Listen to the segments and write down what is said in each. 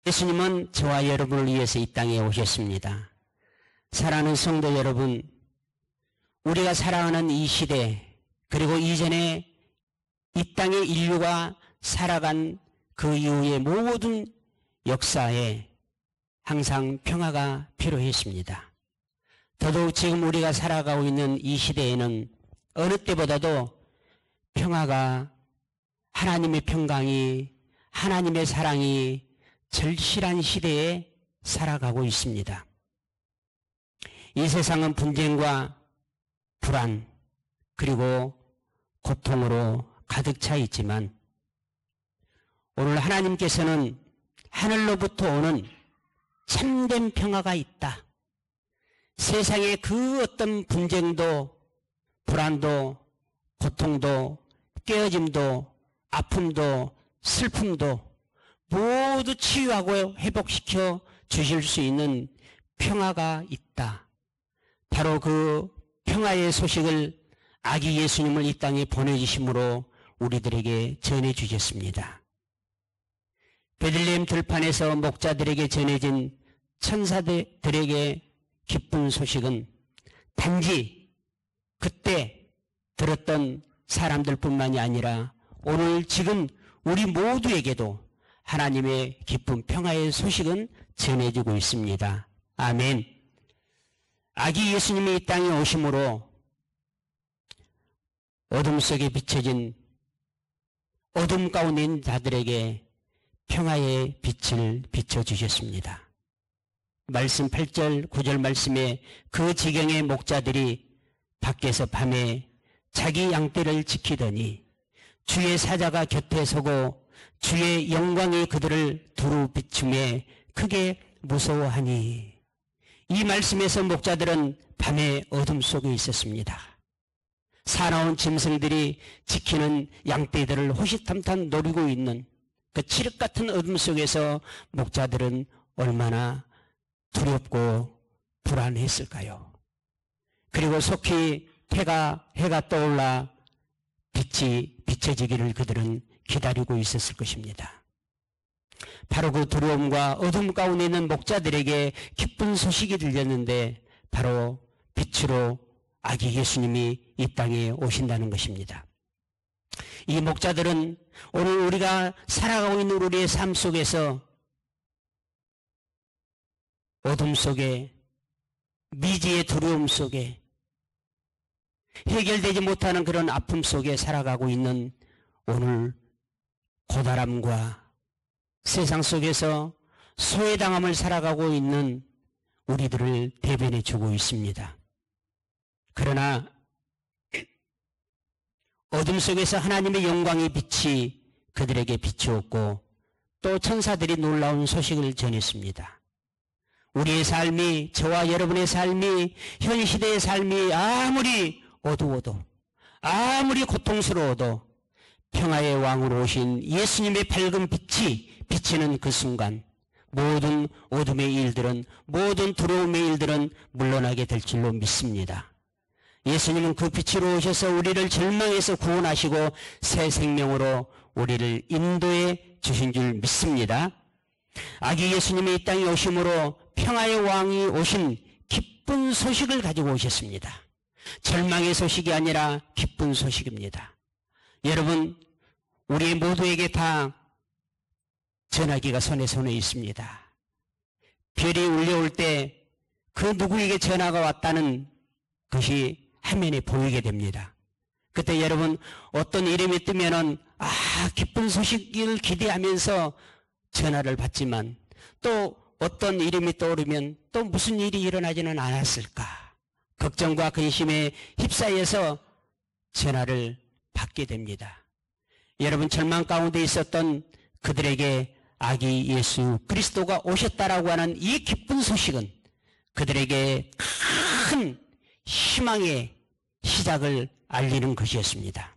예수님은 저와 여러분을 위해서 이 땅에 오셨습니다. 사랑하는 성도 여러분, 우리가 살아가는 이 시대, 그리고 이전에 이 땅에 인류가 살아간 그 이후의 모든 역사에 항상 평화가 필요했습니다. 더더욱 지금 우리가 살아가고 있는 이 시대에는 어느 때보다도 평화가, 하나님의 평강이, 하나님의 사랑이 절실한 시대에 살아가고 있습니다. 이 세상은 분쟁과 불안 그리고 고통으로 가득 차 있지만 오늘 하나님께서는 하늘로부터 오는 참된 평화가 있다. 세상의 그 어떤 분쟁도 불안도 고통도 깨어짐도 아픔도 슬픔도 모두 치유하고 회복시켜 주실 수 있는 평화가 있다. 바로 그 평화의 소식을 아기 예수님을 이 땅에 보내주심으로 우리들에게 전해주셨습니다. 베들레헴 들판에서 목자들에게 전해진 천사들에게 기쁜 소식은 단지 그때 들었던 사람들뿐만이 아니라 오늘 지금 우리 모두에게도 하나님의 기쁜 평화의 소식은 전해지고 있습니다. 아멘. 아기 예수님이 이 땅에 오심으로 어둠 속에 비춰진 어둠 가운데 있는 자들에게 평화의 빛을 비춰주셨습니다. 말씀 8절 9절 말씀에 그 지경의 목자들이 밖에서 밤에 자기 양떼를 지키더니 주의 사자가 곁에 서고 주의 영광이 그들을 두루 비춤에 크게 무서워하니. 이 말씀에서 목자들은 밤의 어둠 속에 있었습니다. 사나운 짐승들이 지키는 양떼들을 호시탐탐 노리고 있는 그 칠흑 같은 어둠 속에서 목자들은 얼마나 두렵고 불안했을까요? 그리고 속히 해가 떠올라 빛이 비춰지기를 그들은 기다리고 있었을 것입니다. 바로 그 두려움과 어둠 가운데 있는 목자들에게 기쁜 소식이 들렸는데 바로 빛으로 아기 예수님이 이 땅에 오신다는 것입니다. 이 목자들은 오늘 우리가 살아가고 있는 우리의 삶 속에서 어둠 속에 미지의 두려움 속에 해결되지 못하는 그런 아픔 속에 살아가고 있는 오늘 고달함과 세상 속에서 소외당함을 살아가고 있는 우리들을 대변해 주고 있습니다. 그러나 어둠 속에서 하나님의 영광의 빛이 그들에게 비추었고 또 천사들이 놀라운 소식을 전했습니다. 우리의 삶이, 저와 여러분의 삶이, 현 시대의 삶이 아무리 어두워도, 아무리 고통스러워도 평화의 왕으로 오신 예수님의 밝은 빛이 비치는 그 순간 모든 어둠의 일들은, 모든 두려움의 일들은 물러나게 될 줄로 믿습니다. 예수님은 그 빛으로 오셔서 우리를 절망에서 구원하시고 새 생명으로 우리를 인도해 주신 줄 믿습니다. 아기 예수님이 이 땅에 오심으로 평화의 왕이 오신 기쁜 소식을 가지고 오셨습니다. 절망의 소식이 아니라 기쁜 소식입니다. 여러분, 우리 모두에게 다 전화기가 손에 있습니다. 별이 울려올 때 그 누구에게 전화가 왔다는 것이 화면에 보이게 됩니다. 그때 여러분 어떤 이름이 뜨면은 기쁜 소식을 기대하면서 전화를 받지만 또 어떤 이름이 떠오르면 또 무슨 일이 일어나지는 않았을까 걱정과 근심에 휩싸여서 전화를 받게 됩니다. 여러분 절망 가운데 있었던 그들에게 아기 예수 그리스도가 오셨다라고 하는 이 기쁜 소식은 그들에게 큰 희망의 시작을 알리는 것이었습니다.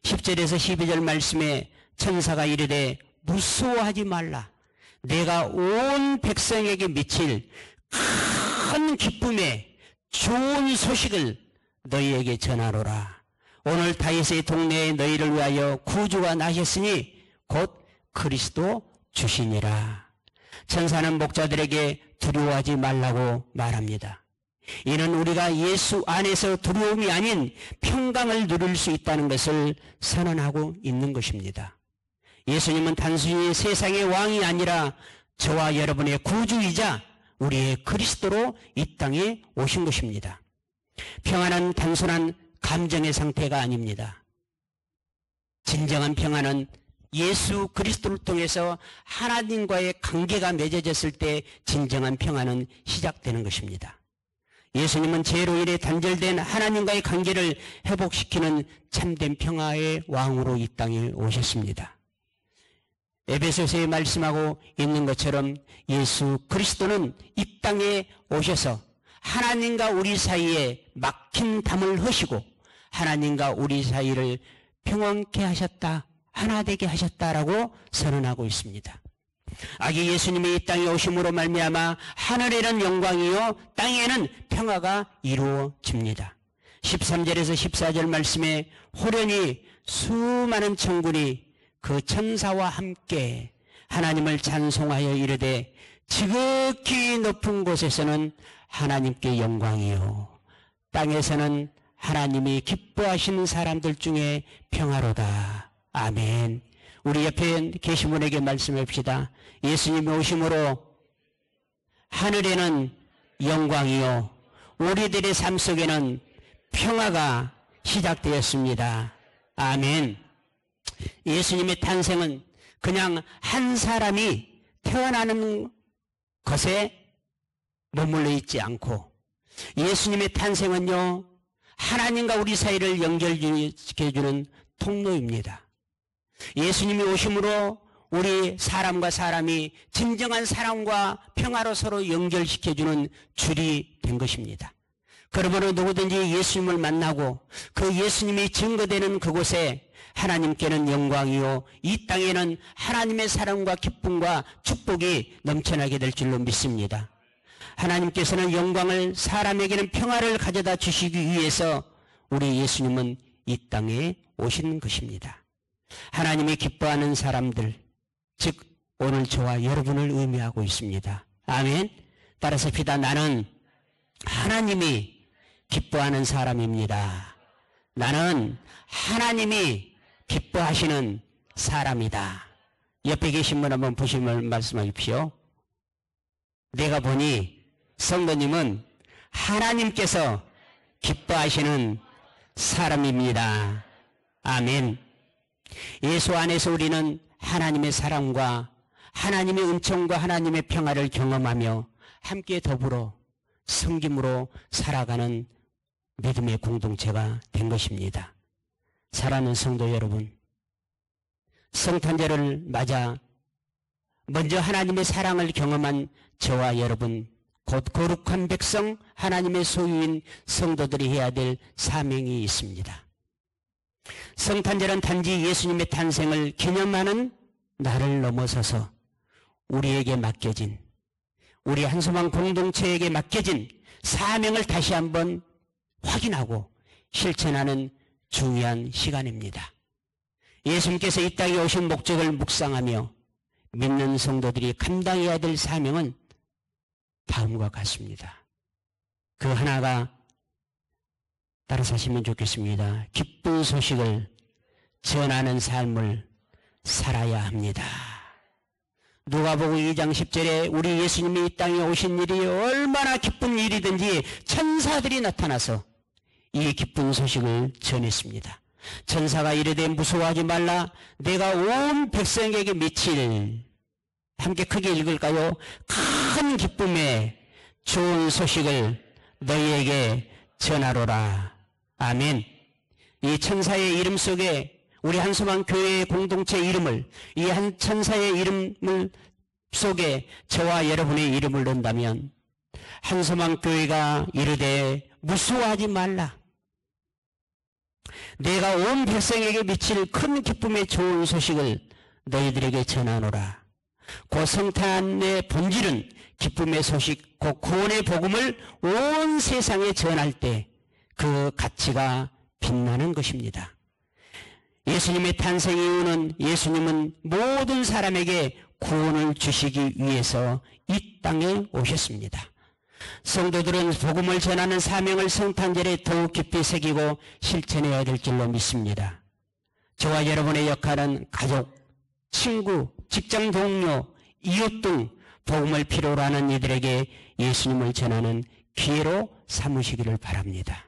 10절에서 12절 말씀에 천사가 이르되 무서워하지 말라. 내가 온 백성에게 미칠 큰 기쁨의 좋은 소식을 너희에게 전하노라. 오늘 다윗의 동네에 너희를 위하여 구주가 나셨으니 곧 그리스도 주시니라. 천사는 목자들에게 두려워하지 말라고 말합니다. 이는 우리가 예수 안에서 두려움이 아닌 평강을 누릴 수 있다는 것을 선언하고 있는 것입니다. 예수님은 단순히 세상의 왕이 아니라 저와 여러분의 구주이자 우리의 그리스도로 이 땅에 오신 것입니다. 평안은 단순한 감정의 상태가 아닙니다. 진정한 평안은 예수 그리스도를 통해서 하나님과의 관계가 맺어졌을 때 진정한 평안은 시작되는 것입니다. 예수님은 죄로 인해 단절된 하나님과의 관계를 회복시키는 참된 평화의 왕으로 이 땅에 오셨습니다. 에베소서에 말씀하고 있는 것처럼 예수 그리스도는 이 땅에 오셔서 하나님과 우리 사이에 막힌 담을 허시고 하나님과 우리 사이를 평안케 하셨다, 하나 되게 하셨다라고 선언하고 있습니다. 아기 예수님이 이 땅에 오심으로 말미암아 하늘에는 영광이요 땅에는 평화가 이루어집니다. 13절에서 14절 말씀에 호련히 수많은 천군이 그 천사와 함께 하나님을 찬송하여 이르되 지극히 높은 곳에서는 하나님께 영광이요 땅에서는 하나님이 기뻐하시는 사람들 중에 평화로다. 아멘. 우리 옆에 계신 분에게 말씀해 봅시다. 예수님이 오심으로 하늘에는 영광이요 우리들의 삶 속에는 평화가 시작되었습니다. 아멘. 예수님의 탄생은 그냥 한 사람이 태어나는 것에 머물러 있지 않고 예수님의 탄생은요 하나님과 우리 사이를 연결시켜주는 통로입니다. 예수님이 오심으로 우리 사람과 사람이 진정한 사랑과 평화로 서로 연결시켜주는 줄이 된 것입니다. 그러므로 누구든지 예수님을 만나고 그 예수님이 증거되는 그곳에 하나님께는 영광이요 이 땅에는 하나님의 사랑과 기쁨과 축복이 넘쳐나게 될 줄로 믿습니다. 하나님께서는 영광을 사람에게는 평화를 가져다 주시기 위해서 우리 예수님은 이 땅에 오신 것입니다. 하나님이 기뻐하는 사람들, 즉 오늘 저와 여러분을 의미하고 있습니다. 아멘. 따라서 비다 나는 하나님이 기뻐하는 사람입니다. 나는 하나님이 기뻐하시는 사람이다. 옆에 계신 분 한번 보시면 말씀하십시오. 내가 보니 성도님은 하나님께서 기뻐하시는 사람입니다. 아멘. 예수 안에서 우리는 하나님의 사랑과 하나님의 은총과 하나님의 평화를 경험하며 함께 더불어 섬김으로 살아가는 믿음의 공동체가 된 것입니다. 사랑하는 성도 여러분, 성탄절을 맞아 먼저 하나님의 사랑을 경험한 저와 여러분, 곧 거룩한 백성, 하나님의 소유인 성도들이 해야 될 사명이 있습니다. 성탄절은 단지 예수님의 탄생을 기념하는 날을 넘어서서 우리에게 맡겨진, 우리 한소망 공동체에게 맡겨진 사명을 다시 한번 확인하고 실천하는 중요한 시간입니다. 예수님께서 이 땅에 오신 목적을 묵상하며 믿는 성도들이 감당해야 될 사명은 다음과 같습니다. 그 하나가 따라서 하시면 좋겠습니다. 기쁜 소식을 전하는 삶을 살아야 합니다. 누가복음 2장 10절에 우리 예수님이 이 땅에 오신 일이 얼마나 기쁜 일이든지 천사들이 나타나서 이 기쁜 소식을 전했습니다. 천사가 이르되 무서워하지 말라 내가 온 백성에게 미칠, 함께 크게 읽을까요? 큰 기쁨의 좋은 소식을 너희에게 전하노라. 아멘. 이 천사의 이름 속에 우리 한소망 교회의 공동체 이름을, 이 한 천사의 이름을 속에 저와 여러분의 이름을 넣는다면 한소망 교회가 이르되 무서워하지 말라 내가 온 백성에게 미칠 큰 기쁨의 좋은 소식을 너희들에게 전하노라. 그 성탄의 본질은 기쁨의 소식, 그 구원의 복음을 온 세상에 전할 때 그 가치가 빛나는 것입니다. 예수님의 탄생 이후는 예수님은 모든 사람에게 구원을 주시기 위해서 이 땅에 오셨습니다. 성도들은 복음을 전하는 사명을 성탄절에 더욱 깊이 새기고 실천해야 될 줄로 믿습니다. 저와 여러분의 역할은 가족, 친구, 직장 동료, 이웃 등 복음을 필요로 하는 이들에게 예수님을 전하는 기회로 삼으시기를 바랍니다.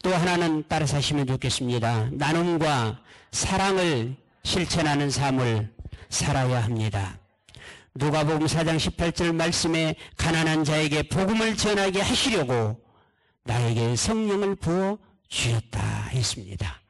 또 하나는 따라서 하시면 좋겠습니다. 나눔과 사랑을 실천하는 삶을 살아야 합니다. 누가복음 4장 18절 말씀에 가난한 자에게 복음을 전하게 하시려고 나에게 성령을 부어 주셨다 했습니다.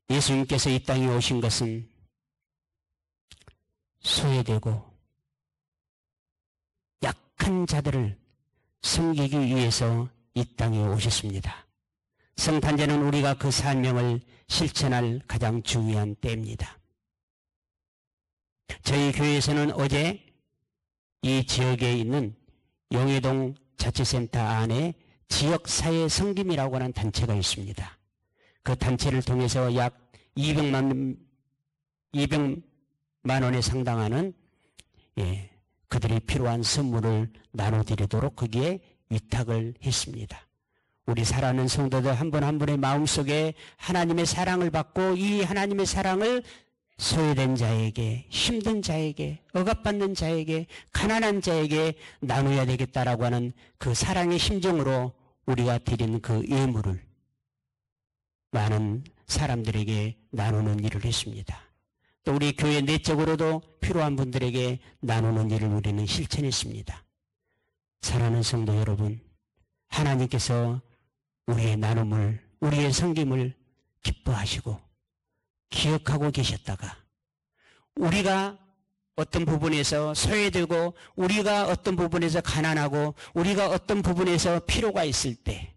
예수님께서 이 땅에 오신 것은 소외되고 약한 자들을 섬기기 위해서 이 땅에 오셨습니다. 성탄절은 우리가 그 사명을 실천할 가장 중요한 때입니다. 저희 교회에서는 어제 이 지역에 있는 용해동 자치센터 안에 지역사회 섬김이라고 하는 단체가 있습니다. 그 단체를 통해서 약 200만 원에 상당하는 그들이 필요한 선물을 나눠드리도록 거기에 위탁을 했습니다. 우리 사랑하는 성도들 한 분 한 분의 마음속에 하나님의 사랑을 받고 이 하나님의 사랑을 소외된 자에게, 힘든 자에게, 억압받는 자에게, 가난한 자에게 나눠야 되겠다라고 하는 그 사랑의 심정으로 우리가 드린 그 예물을 많은 사람들에게 나누는 일을 했습니다. 또 우리 교회 내적으로도 필요한 분들에게 나누는 일을 우리는 실천했습니다. 사랑하는 성도 여러분, 하나님께서 우리의 나눔을, 우리의 섬김을 기뻐하시고 기억하고 계셨다가 우리가 어떤 부분에서 소외되고 우리가 어떤 부분에서 가난하고 우리가 어떤 부분에서 필요가 있을 때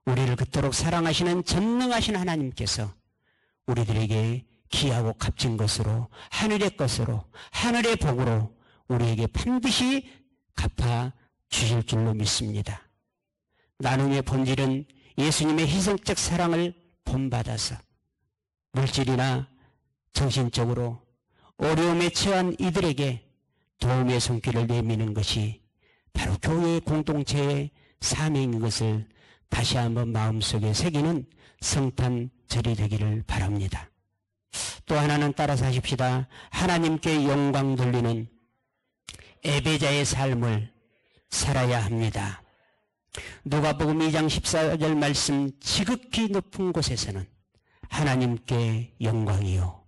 우리를 그토록 사랑하시는 전능하신 하나님께서 우리들에게 귀하고 값진 것으로 하늘의 것으로 하늘의 복으로 우리에게 반드시 갚아 주실 줄로 믿습니다. 나눔의 본질은 예수님의 희생적 사랑을 본받아서 물질이나 정신적으로 어려움에 처한 이들에게 도움의 손길을 내미는 것이 바로 교회의 공동체의 사명인 것을 다시 한번 마음속에 새기는 성탄절이 되기를 바랍니다. 또 하나는 따라서 하십시다. 하나님께 영광 돌리는 예배자의 삶을 살아야 합니다. 누가복음 2장 14절 말씀, 지극히 높은 곳에서는 하나님께 영광이요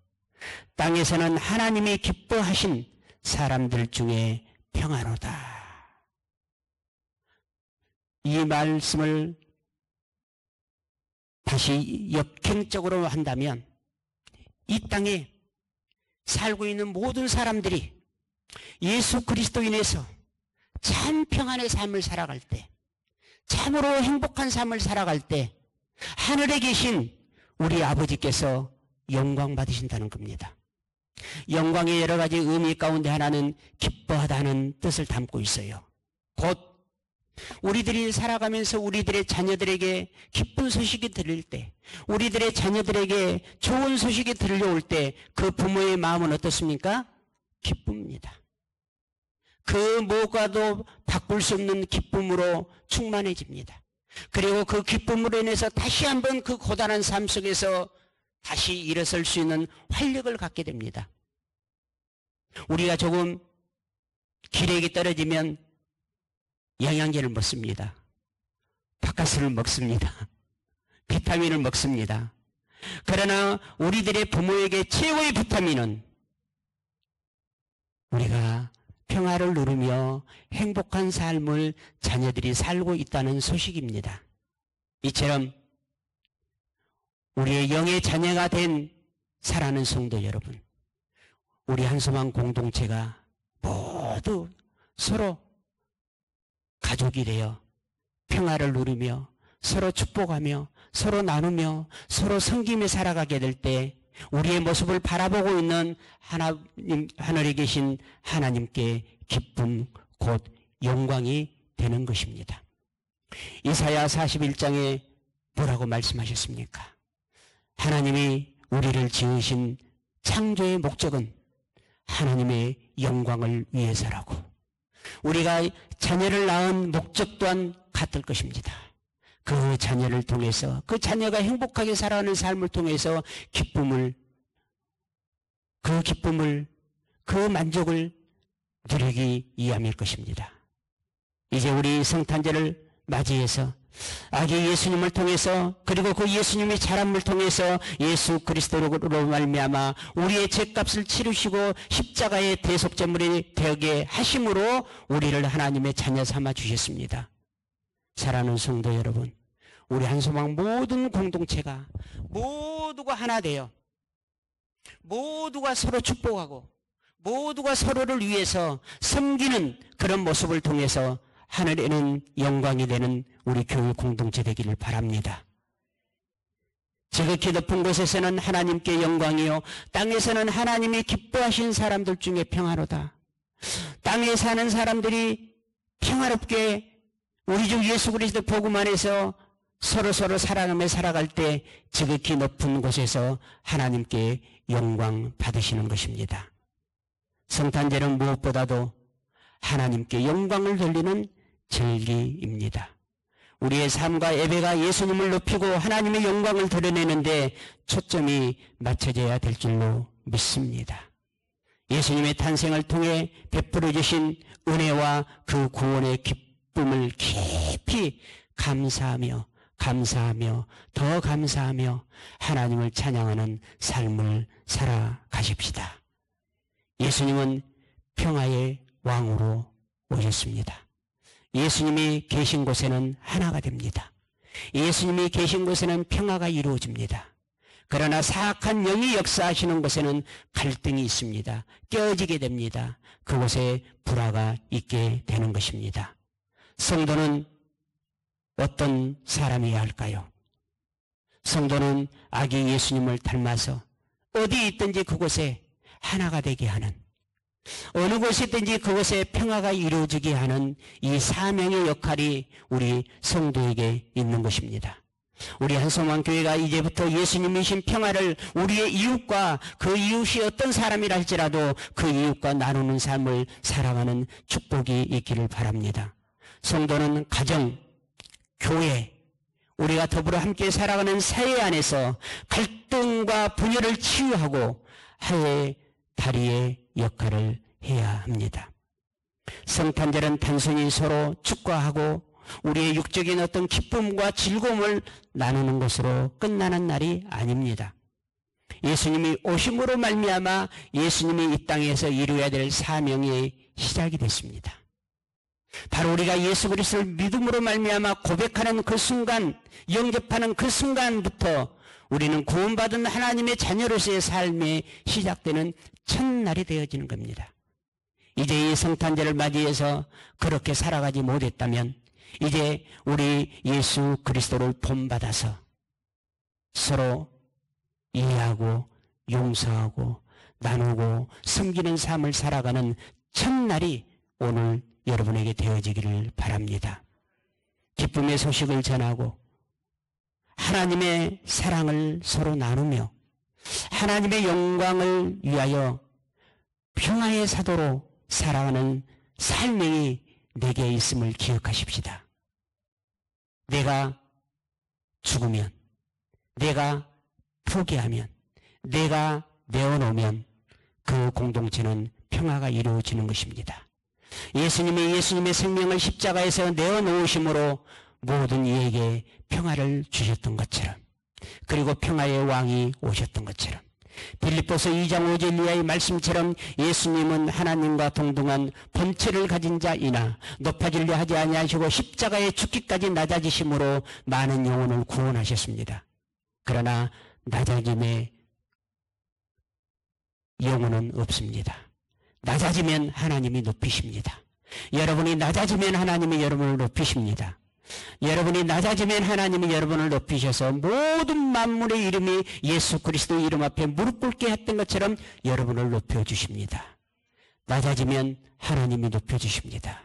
땅에서는 하나님이 기뻐하신 사람들 중에 평안하다. 이 말씀을 다시 역행적으로 한다면 이 땅에 살고 있는 모든 사람들이 예수 그리스도 인해서 참 평안의 삶을 살아갈 때, 참으로 행복한 삶을 살아갈 때 하늘에 계신 우리 아버지께서 영광 받으신다는 겁니다. 영광의 여러 가지 의미 가운데 하나는 기뻐하다는 뜻을 담고 있어요. 곧 우리들이 살아가면서 우리들의 자녀들에게 기쁜 소식이 들릴 때, 우리들의 자녀들에게 좋은 소식이 들려올 때 그 부모의 마음은 어떻습니까? 기쁩니다. 그 뭐가도 바꿀 수 없는 기쁨으로 충만해집니다. 그리고 그 기쁨으로 인해서 다시 한번 그 고단한 삶 속에서 다시 일어설 수 있는 활력을 갖게 됩니다. 우리가 조금 기력이 떨어지면 영양제를 먹습니다. 바카스를 먹습니다. 비타민을 먹습니다. 그러나 우리들의 부모에게 최고의 비타민은 우리가 평화를 누리며 행복한 삶을 자녀들이 살고 있다는 소식입니다. 이처럼 우리의 영의 자녀가 된 사랑하는 성도 여러분, 우리 한소망 공동체가 모두 서로 가족이 되어 평화를 누리며 서로 축복하며 서로 나누며 서로 섬기며 살아가게 될 때 우리의 모습을 바라보고 있는 하늘에 계신 하나님께 기쁨 곧 영광이 되는 것입니다. 이사야 41장에 뭐라고 말씀하셨습니까? 하나님이 우리를 지으신 창조의 목적은 하나님의 영광을 위해서라고. 우리가 자녀를 낳은 목적 또한 같을 것입니다. 그 자녀를 통해서, 그 자녀가 행복하게 살아가는 삶을 통해서 그 기쁨을, 그 만족을 누리기 위함일 것입니다. 이제 우리 성탄절을 맞이해서 아기 예수님을 통해서, 그리고 그 예수님의 자람을 통해서 예수 그리스도로 말미암아 우리의 죄값을 치르시고 십자가의 대속제물이 되게 하심으로 우리를 하나님의 자녀 삼아 주셨습니다. 사랑하는 성도 여러분, 우리 한소망 모든 공동체가 모두가 하나 되어 모두가 서로 축복하고 모두가 서로를 위해서 섬기는 그런 모습을 통해서 하늘에는 영광이 되는 우리 교회 공동체 되기를 바랍니다. 지극히 높은 곳에서는 하나님께 영광이요, 땅에서는 하나님이 기뻐하신 사람들 중에 평화로다. 땅에 사는 사람들이 평화롭게 우리 주 예수 그리스도 복음 안에서 서로 사랑하며 살아갈 때 지극히 높은 곳에서 하나님께 영광 받으시는 것입니다. 성탄절은 무엇보다도 하나님께 영광을 돌리는 절기입니다. 우리의 삶과 예배가 예수님을 높이고 하나님의 영광을 드러내는데 초점이 맞춰져야 될 줄로 믿습니다. 예수님의 탄생을 통해 베풀어 주신 은혜와 그 구원의 기쁨을 깊이 감사하며 더 감사하며 하나님을 찬양하는 삶을 살아가십시다. 예수님은 평화의 왕으로 오셨습니다. 예수님이 계신 곳에는 하나가 됩니다. 예수님이 계신 곳에는 평화가 이루어집니다. 그러나 사악한 영이 역사하시는 곳에는 갈등이 있습니다. 깨어지게 됩니다. 그곳에 불화가 있게 되는 것입니다. 성도는 어떤 사람이어야 할까요? 성도는 아기 예수님을 닮아서 어디 있든지 그곳에 하나가 되게 하는, 어느 곳에 있든지 그곳에 평화가 이루어지게 하는 이 사명의 역할이 우리 성도에게 있는 것입니다. 우리 한소망교회가 이제부터 예수님이신 평화를 우리의 이웃과 그 이웃이 어떤 사람이라 할지라도 그 이웃과 나누는 삶을 살아가는 축복이 있기를 바랍니다. 성도는 가정, 교회, 우리가 더불어 함께 살아가는 사회 안에서 갈등과 분열을 치유하고 하나의 다리의 역할을 해야 합니다. 성탄절은 단순히 서로 축하하고 우리의 육적인 어떤 기쁨과 즐거움을 나누는 것으로 끝나는 날이 아닙니다. 예수님이 오심으로 말미암아 예수님이 이 땅에서 이루어야 될 사명의 시작이 됐습니다. 바로 우리가 예수 그리스도를 믿음으로 말미암아 고백하는 그 순간, 영접하는 그 순간부터 우리는 구원받은 하나님의 자녀로서의 삶이 시작되는 첫날이 되어지는 겁니다. 이제 이 성탄절을 맞이해서 그렇게 살아가지 못했다면 이제 우리 예수 그리스도를 본받아서 서로 이해하고 용서하고 나누고 섬기는 삶을 살아가는 첫날이 오늘 여러분에게 되어지기를 바랍니다. 기쁨의 소식을 전하고 하나님의 사랑을 서로 나누며 하나님의 영광을 위하여 평화의 사도로 살아가는 삶이 내게 있음을 기억하십시다. 내가 죽으면, 내가 포기하면, 내가 내어놓으면 그 공동체는 평화가 이루어지는 것입니다. 예수님의 생명을 십자가에서 내어놓으심으로 모든 이에게 평화를 주셨던 것처럼, 그리고 평화의 왕이 오셨던 것처럼, 빌립보서 2장 5절 이하의 말씀처럼 예수님은 하나님과 동등한 본체를 가진 자이나 높아지려 하지 아니하시고 십자가에 죽기까지 낮아지심으로 많은 영혼을 구원하셨습니다. 그러나 낮아짐에 영혼은 없습니다. 낮아지면 하나님이 높이십니다. 여러분이 낮아지면 하나님이 여러분을 높이십니다. 여러분이 낮아지면 하나님이 여러분을 높이셔서 모든 만물의 이름이 예수 그리스도 이름 앞에 무릎 꿇게 했던 것처럼 여러분을 높여주십니다. 낮아지면 하나님이 높여주십니다.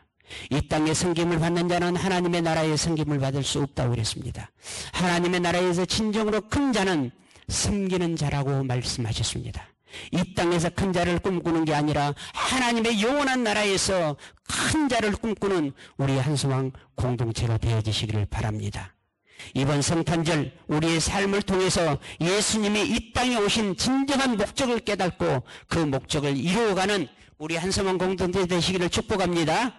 이 땅에 섬김을 받는 자는 하나님의 나라의 섬김을 받을 수 없다고 그랬습니다. 하나님의 나라에서 진정으로 큰 자는 섬기는 자라고 말씀하셨습니다. 이 땅에서 큰 자를 꿈꾸는 게 아니라 하나님의 영원한 나라에서 큰 자를 꿈꾸는 우리 한성왕 공동체가 되어지시기를 바랍니다. 이번 성탄절 우리의 삶을 통해서 예수님이 이 땅에 오신 진정한 목적을 깨닫고 그 목적을 이루어가는 우리 한성왕 공동체 되시기를 축복합니다.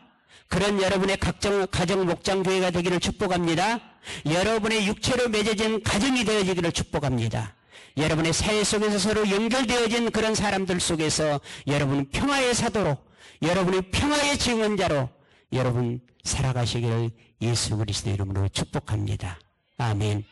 그런 여러분의 가정 목장교회가 되기를 축복합니다. 여러분의 육체로 맺어진 가정이 되어지기를 축복합니다. 여러분의 사회 속에서 서로 연결되어진 그런 사람들 속에서 여러분 평화의 사도로, 여러분의 평화의 증언자로 여러분 살아가시기를 예수 그리스도 이름으로 축복합니다. 아멘.